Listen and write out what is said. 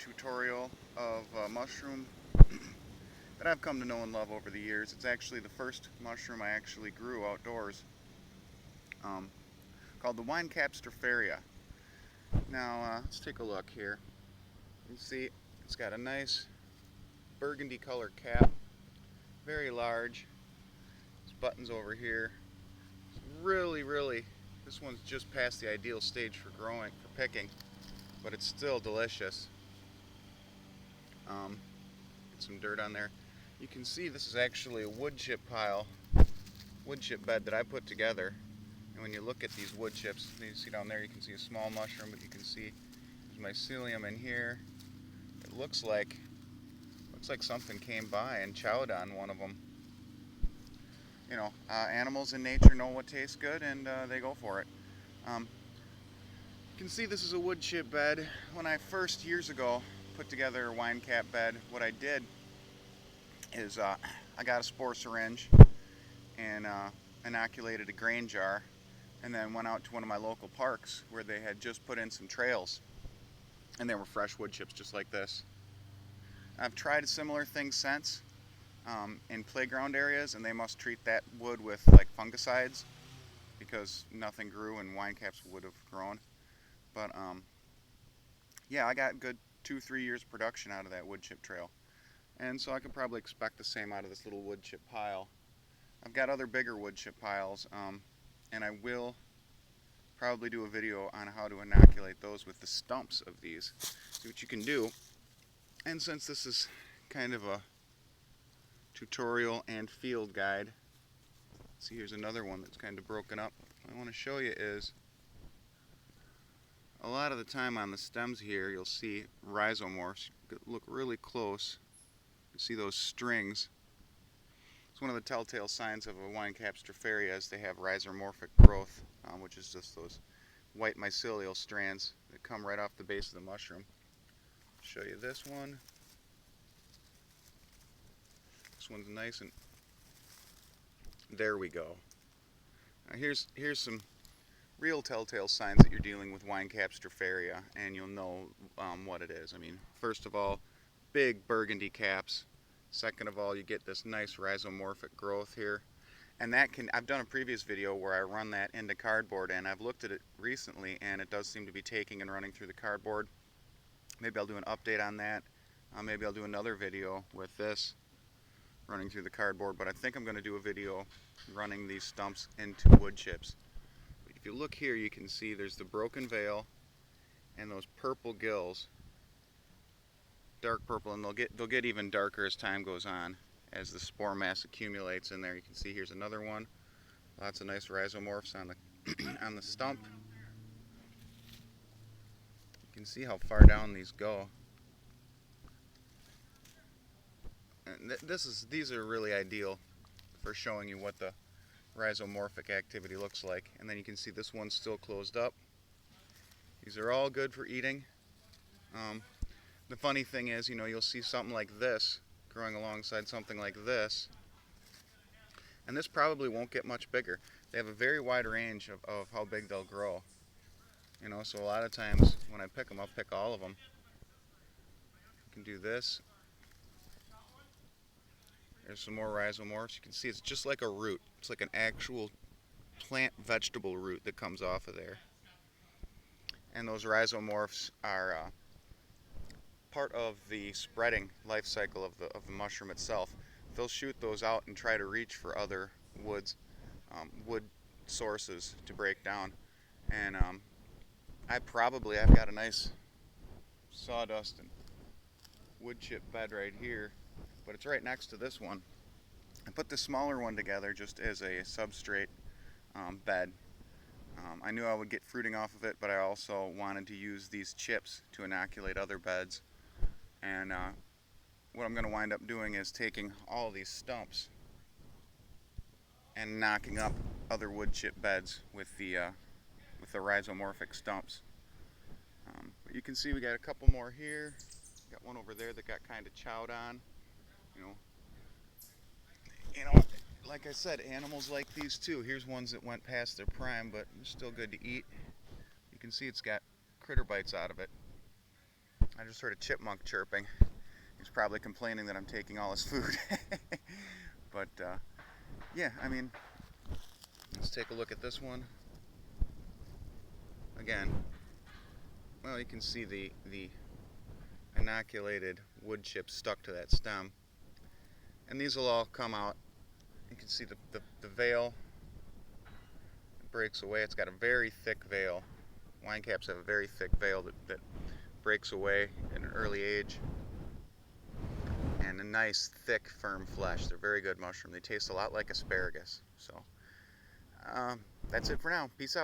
tutorial of mushroom that I've come to know and love over the years. It's actually the first mushroom I actually grew outdoors, um, called the Wine Cap Stropharia. Now let's take a look here. You can see it's got a nice burgundy color cap, very large. There's buttons over here. It's really, this one's just past the ideal stage for growing, for picking, but it's still delicious. Get some dirt on there. You can see this is actually a wood chip pile, wood chip bed that I put together. And when you look at these wood chips, you see down there, you can see a small mushroom, but you can see there's mycelium in here. It looks like something came by and chowed on one of them. You know, animals in nature know what tastes good, and they go for it. You can see this is a wood chip bed. When I first, years ago, put together a wine cap bed, what I did is I got a spore syringe and inoculated a grain jar, and then went out to one of my local parks where they had just put in some trails, and there were fresh wood chips just like this. I've tried similar things since in playground areas, and they must treat that wood with like fungicides because nothing grew and wine caps would have grown. But yeah, I got good 2-3 years production out of that wood chip trail, and so I could probably expect the same out of this little wood chip pile. I've got other bigger wood chip piles, and I will probably do a video on how to inoculate those with the stumps of these. See what you can do. And since this is kind of a tutorial and field guide, see, here's another one that's kind of broken up. What I want to show you is a lot of the time on the stems here you'll see rhizomorphs. Look really close. You see those strings. It's one of the telltale signs of a wine cap stropharia is they have rhizomorphic growth, which is just those white mycelial strands that come right off the base of the mushroom. I'll show you this one. This one's nice, and there we go. Now here's some real telltale signs that you're dealing with wine cap stropharia, and you'll know what it is. I mean, first of all, big burgundy caps. Second of all, you get this nice rhizomorphic growth here, and I've done a previous video where I run that into cardboard, and I've looked at it recently, and it does seem to be taking and running through the cardboard. Maybe I'll do an update on that. Maybe I'll do another video with this running through the cardboard, but I think I'm going to do a video running these stumps into wood chips. If you look here, you can see there's the broken veil and those purple gills, dark purple, and they'll get even darker as time goes on as the spore mass accumulates in there. You can see here's another one. Lots of nice rhizomorphs on the on the stump. You can see how far down these go. And these are really ideal for showing you what the rhizomorphic activity looks like. And then you can see this one's still closed up. These are all good for eating. The funny thing is, you know, you'll see something like this growing alongside something like this, and this probably won't get much bigger. They have a very wide range of how big they'll grow. You know, so a lot of times when I pick them, I'll pick all of them. You can do this. There's some more rhizomorphs. You can see it's just like a root. It's like an actual plant vegetable root that comes off of there. And those rhizomorphs are part of the spreading life cycle of the mushroom itself. They'll shoot those out and try to reach for other wood sources to break down. And I've got a nice sawdust and wood chip bed right here, but it's right next to this one. I put the smaller one together just as a substrate bed. I knew I would get fruiting off of it, but I also wanted to use these chips to inoculate other beds. And what I'm going to wind up doing is taking all these stumps and knocking up other wood chip beds with the rhizomorphic stumps. But you can see we got a couple more here. Got one over there that got kind of chowed on. You know, like I said, animals like these too. Here's ones that went past their prime, but they're still good to eat. You can see it's got critter bites out of it. I just heard a chipmunk chirping. He's probably complaining that I'm taking all his food. But yeah, I mean, let's take a look at this one. Again, well, you can see the inoculated wood chips stuck to that stem. And these will all come out. You can see the veil breaks away. It's got a very thick veil. Wine caps have a very thick veil that breaks away at an early age. And a nice, thick, firm flesh. They're very good mushroom. They taste a lot like asparagus. So that's it for now. Peace out.